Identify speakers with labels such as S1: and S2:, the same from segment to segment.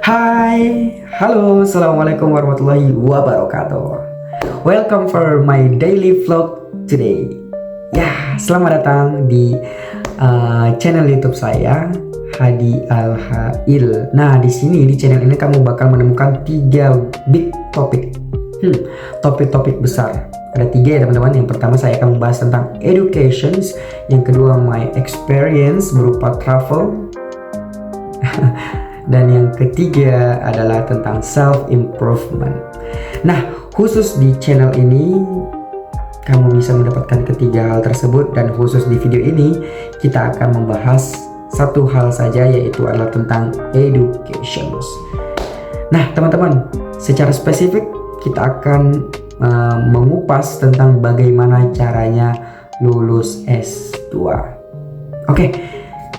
S1: Hai, halo, assalamualaikum warahmatullahi wabarakatuh. Welcome for my daily vlog today. Ya, selamat datang di channel YouTube saya, Hadi Al-Hail. Nah, di sini di channel ini kamu bakal menemukan 3 big topik, topik-topik besar. Ada 3 ya teman-teman. Yang pertama saya akan membahas tentang educations, yang kedua my experience berupa travel. Dan yang ketiga adalah tentang self-improvement. Nah, khusus di channel ini kamu bisa mendapatkan ketiga hal tersebut, dan khusus di video ini kita akan membahas satu hal saja, yaitu adalah tentang educations. Nah, teman-teman, secara spesifik kita akan mengupas tentang bagaimana caranya lulus S2. Oke,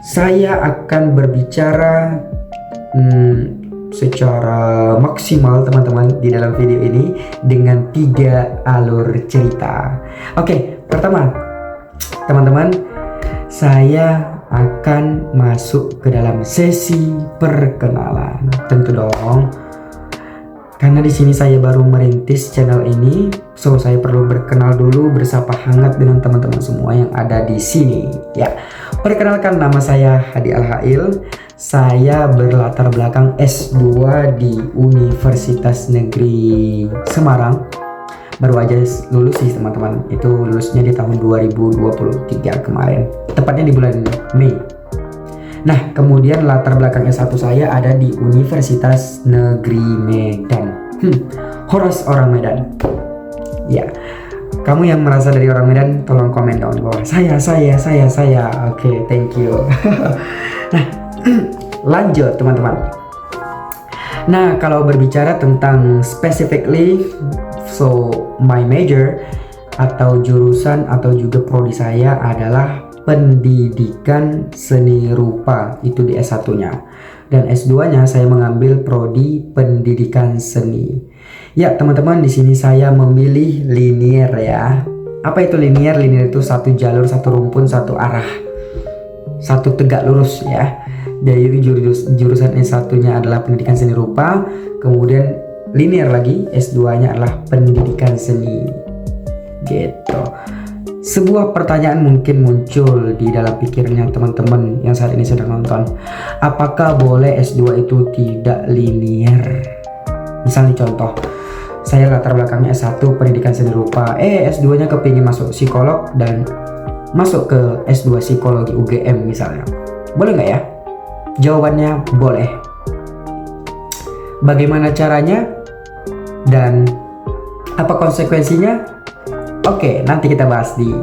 S1: saya akan berbicara secara maksimal teman-teman di dalam video ini dengan 3 alur cerita. Oke, pertama teman-teman, saya akan masuk ke dalam sesi perkenalan. Tentu dong, karena di sini saya baru merintis channel ini, so saya perlu berkenal dulu, bersapa hangat dengan teman-teman semua yang ada di sini. Ya, perkenalkan, nama saya Hadi Al-Hail. Saya berlatar belakang S2 di Universitas Negeri Semarang. Baru aja lulus sih teman-teman. Itu lulusnya di tahun 2023 kemarin, tepatnya di bulan Mei. Nah, kemudian latar belakang S1 saya ada di Universitas Negeri Medan. Horas orang Medan. Ya, kamu yang merasa dari orang Medan, tolong komen down bawah. Saya. Oke, thank you. Nah, lanjut teman-teman. Nah, kalau berbicara tentang specifically, so my major atau jurusan atau juga prodi saya adalah pendidikan seni rupa, itu di S1-nya. Dan S2-nya saya mengambil prodi pendidikan seni. Ya, teman-teman, di sini saya memilih linear ya. Apa itu linear? Linear itu satu jalur, satu rumpun, satu arah, satu tegak lurus ya. Jadi jurusan S1-nya adalah pendidikan seni rupa, kemudian linear lagi S2-nya adalah pendidikan seni. Gitu. Sebuah pertanyaan mungkin muncul di dalam pikirannya teman-teman yang saat ini sedang nonton. Apakah boleh S2 itu tidak linear? Misalnya contoh, saya latar belakangnya S1 pendidikan seni rupa, S2-nya kepingin masuk psikolog dan masuk ke S2 psikologi UGM misalnya. Boleh nggak ya? Jawabannya boleh. Bagaimana caranya dan apa konsekuensinya? Oke, nanti kita bahas di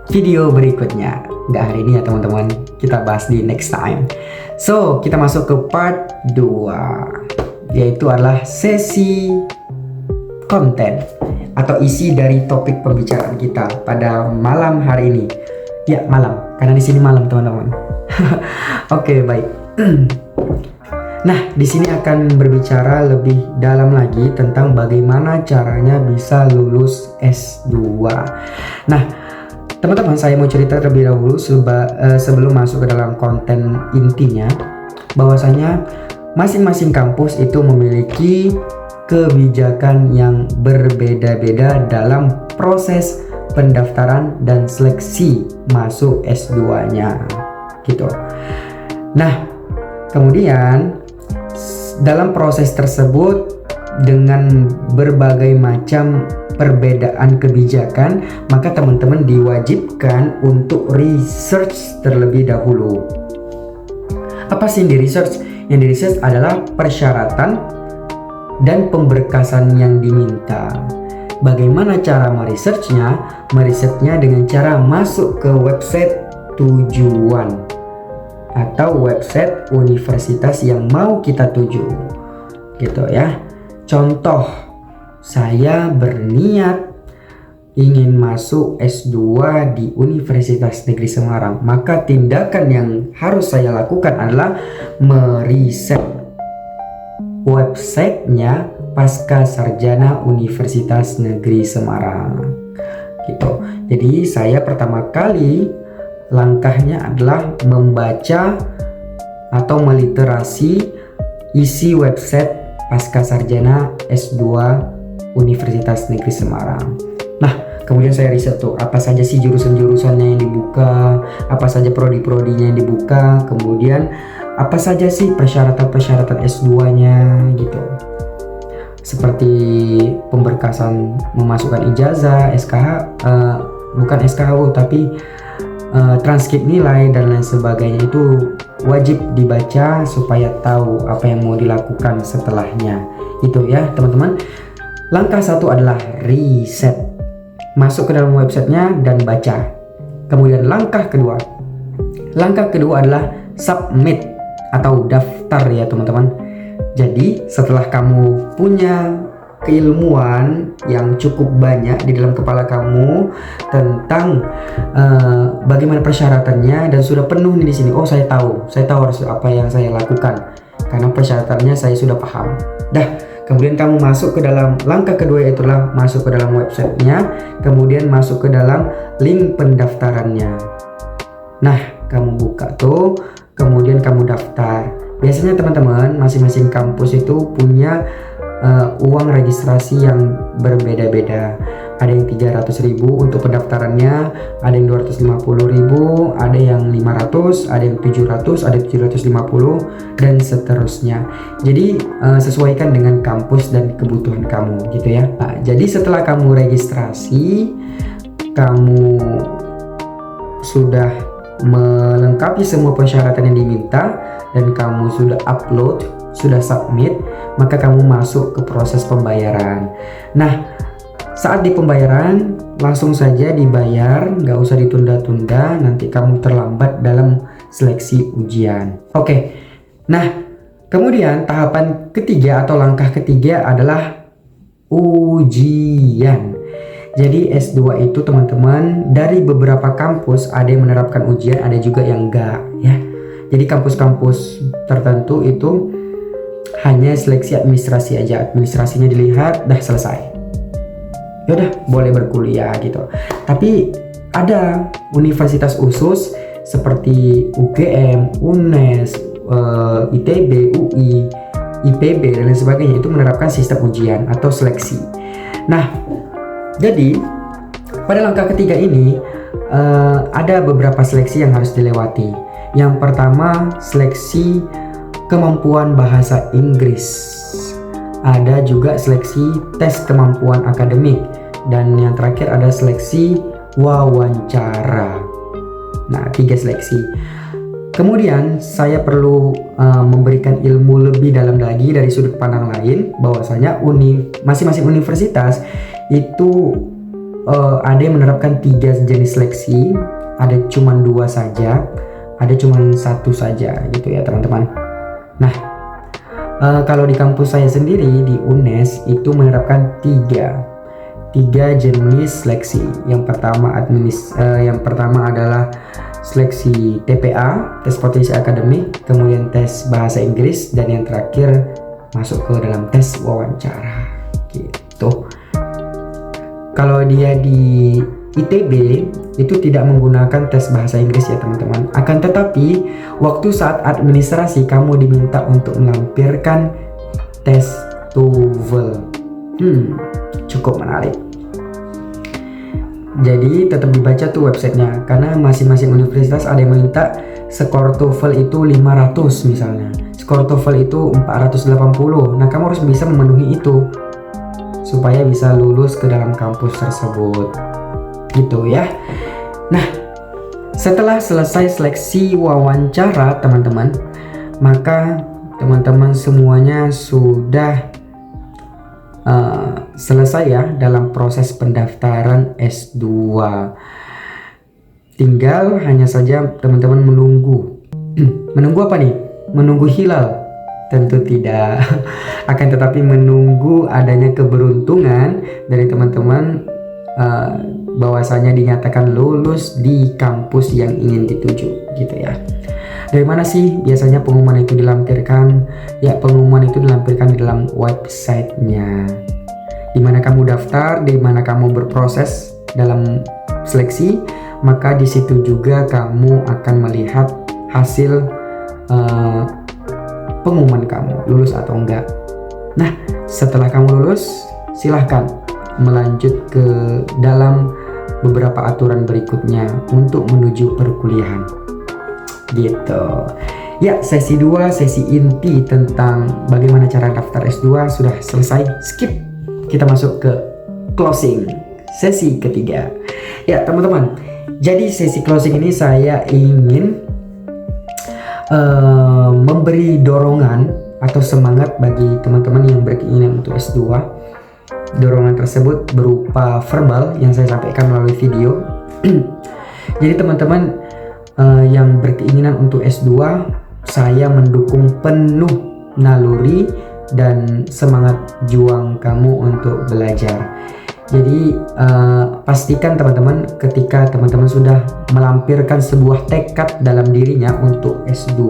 S1: video berikutnya. Nggak hari ini ya teman-teman, kita bahas di next time. So, kita masuk ke part 2, yaitu adalah sesi konten atau isi dari topik pembicaraan kita pada malam hari ini. Ya, malam, karena di sini malam teman-teman. Oke, baik. Nah, di sini akan berbicara lebih dalam lagi tentang bagaimana caranya bisa lulus S2. Nah, teman-teman, saya mau cerita terlebih dahulu sebelum masuk ke dalam konten intinya, bahwasanya masing-masing kampus itu memiliki kebijakan yang berbeda-beda dalam proses pendaftaran dan seleksi masuk S2-nya. Gitu. Nah, kemudian dalam proses tersebut dengan berbagai macam perbedaan kebijakan, maka teman-teman diwajibkan untuk research terlebih dahulu. Apa sih yang di research? Yang di research adalah persyaratan dan pemberkasan yang diminta. Bagaimana cara meresearchnya? Meresearchnya dengan cara masuk ke website tujuan atau website universitas yang mau kita tuju, gitu ya. Contoh, saya berniat ingin masuk S2 di Universitas Negeri Semarang, maka tindakan yang harus saya lakukan adalah meriset websitenya Pasca Sarjana Universitas Negeri Semarang, gitu. Jadi saya pertama kali langkahnya adalah membaca atau meliterasi isi website Pasca Sarjana S2 Universitas Negeri Semarang. Nah, kemudian saya riset tuh apa saja sih jurusan-jurusannya yang dibuka, apa saja prodi-prodinya yang dibuka, kemudian apa saja sih persyaratan-persyaratan S2-nya gitu. Seperti pemberkasan memasukkan ijazah, SKH, bukan SKHU tapi transkrip nilai dan lain sebagainya itu wajib dibaca supaya tahu apa yang mau dilakukan setelahnya. Itu ya teman-teman. Langkah satu adalah riset, masuk ke dalam websitenya dan baca. Kemudian langkah kedua adalah submit atau daftar ya teman-teman. Jadi setelah kamu punya keilmuan yang cukup banyak di dalam kepala kamu tentang bagaimana persyaratannya dan sudah penuh nih di sini. Oh, saya tahu harus apa yang saya lakukan karena persyaratannya saya sudah paham. Kemudian kamu masuk ke dalam langkah kedua, yaitulah masuk ke dalam websitenya, kemudian masuk ke dalam link pendaftarannya. Nah, kamu buka tuh, kemudian kamu daftar. Biasanya teman-teman masing-masing kampus itu punya uang registrasi yang berbeda-beda. Ada yang 300.000 untuk pendaftarannya, ada yang 250.000, ada yang 500, ada yang 700, ada 750 dan seterusnya. Jadi sesuaikan dengan kampus dan kebutuhan kamu gitu ya. Nah, jadi setelah kamu registrasi, kamu sudah melengkapi semua persyaratan yang diminta dan kamu sudah upload, sudah submit, maka kamu masuk ke proses pembayaran. Nah, saat di pembayaran langsung saja dibayar, nggak usah ditunda-tunda, nanti kamu terlambat dalam seleksi ujian. Oke, nah kemudian tahapan ketiga atau langkah ketiga adalah ujian. Jadi S2 itu teman-teman dari beberapa kampus ada yang menerapkan ujian, ada juga yang enggak ya. Jadi kampus-kampus tertentu itu hanya seleksi administrasi aja, administrasinya dilihat, dah selesai. Yaudah boleh berkuliah gitu. Tapi ada universitas khusus seperti UGM, UNES, ITB, UI, IPB dan lain sebagainya itu menerapkan sistem ujian atau seleksi. Nah, jadi pada langkah ketiga ini ada beberapa seleksi yang harus dilewati. Yang pertama, seleksi kemampuan bahasa Inggris. Ada juga seleksi tes kemampuan akademik, dan yang terakhir ada seleksi wawancara. Nah, 3 seleksi. Kemudian saya perlu memberikan ilmu lebih dalam lagi dari sudut pandang lain, bahwasanya masing-masing universitas itu ada yang menerapkan 3 jenis seleksi, ada cuma 2 saja, ada cuma 1 saja gitu ya teman-teman. Nah, kalau di kampus saya sendiri di UNES itu menerapkan 3 jenis seleksi. Yang pertama adalah seleksi TPA, tes potensi akademik, kemudian tes bahasa Inggris, dan yang terakhir masuk ke dalam tes wawancara gitu. Kalau dia di ITB itu tidak menggunakan tes bahasa Inggris ya teman-teman. Akan tetapi waktu saat administrasi kamu diminta untuk melampirkan tes TOEFL. Cukup menarik. Jadi tetap dibaca tuh websitenya, karena masing-masing universitas ada yang meminta skor TOEFL itu 500 misalnya, skor TOEFL itu 480. Nah, kamu harus bisa memenuhi itu supaya bisa lulus ke dalam kampus tersebut gitu ya. Nah, setelah selesai seleksi wawancara teman-teman, maka teman-teman semuanya sudah selesai ya dalam proses pendaftaran S2. Tinggal hanya saja teman-teman menunggu. Menunggu apa nih? Menunggu hilal? Tentu tidak. Akan tetapi menunggu adanya keberuntungan dari teman-teman bahwasanya dinyatakan lulus di kampus yang ingin dituju gitu ya. Dari mana sih biasanya pengumuman itu dilampirkan? Ya, pengumuman itu dilampirkan di dalam websitenya. Di mana kamu daftar, di mana kamu berproses dalam seleksi, maka di situ juga kamu akan melihat hasil pengumuman kamu lulus atau enggak. Nah, setelah kamu lulus, silahkan melanjut ke dalam beberapa aturan berikutnya untuk menuju perkuliahan. Gitu. Ya, sesi 2, sesi inti tentang bagaimana cara daftar S2 sudah selesai. Skip. Kita masuk ke closing, sesi ketiga. Ya, teman-teman. Jadi sesi closing ini saya ingin memberi dorongan atau semangat bagi teman-teman yang berkeinginan untuk S2. Dorongan tersebut berupa verbal yang saya sampaikan melalui video. Jadi teman-teman yang berkeinginan untuk S2, saya mendukung penuh naluri dan semangat juang kamu untuk belajar. Jadi pastikan teman-teman ketika teman-teman sudah melampirkan sebuah tekad dalam dirinya untuk S2,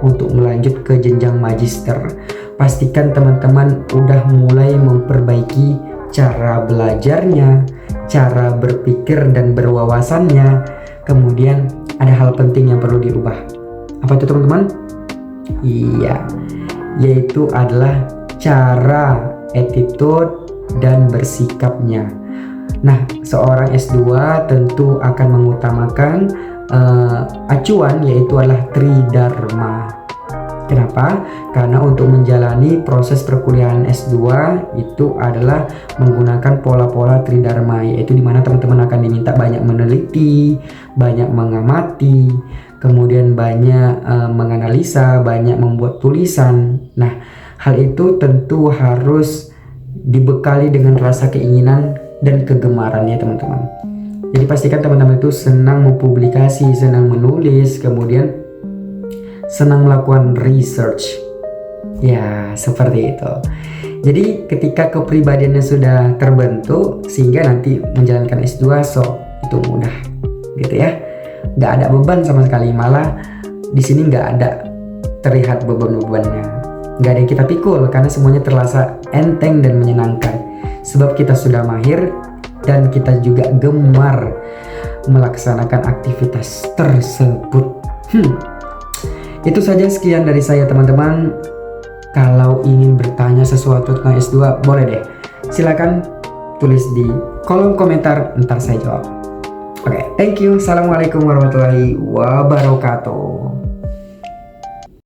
S1: untuk melanjut ke jenjang magister, pastikan teman-teman udah mulai memperbaiki cara belajarnya, cara berpikir dan berwawasannya. Kemudian ada hal penting yang perlu diubah. Apa itu teman-teman? Iya, yaitu adalah cara, attitude, dan bersikapnya. Nah, seorang S2 tentu akan mengutamakan acuan, yaitu adalah Tridharma. Kenapa? Karena untuk menjalani proses perkuliahan S2 itu adalah menggunakan pola-pola Tridharma, yaitu dimana teman-teman akan diminta banyak meneliti, banyak mengamati, kemudian banyak menganalisa, banyak membuat tulisan. Nah, hal itu tentu harus dibekali dengan rasa keinginan dan kegemarannya teman-teman. Jadi pastikan teman-teman itu senang mempublikasi, senang menulis, kemudian senang melakukan research. Ya, seperti itu. Jadi ketika kepribadiannya sudah terbentuk, sehingga nanti menjalankan S2 itu mudah gitu ya. Nggak ada beban sama sekali, malah di sini nggak ada terlihat beban-bebannya. Nggak ada yang kita pikul karena semuanya terasa enteng dan menyenangkan. Sebab kita sudah mahir dan kita juga gemar melaksanakan aktivitas tersebut. Itu saja, sekian dari saya teman-teman. Kalau ingin bertanya sesuatu tentang S2, boleh deh. Silakan tulis di kolom komentar, ntar saya jawab. Oke, thank you. Assalamualaikum warahmatullahi wabarakatuh.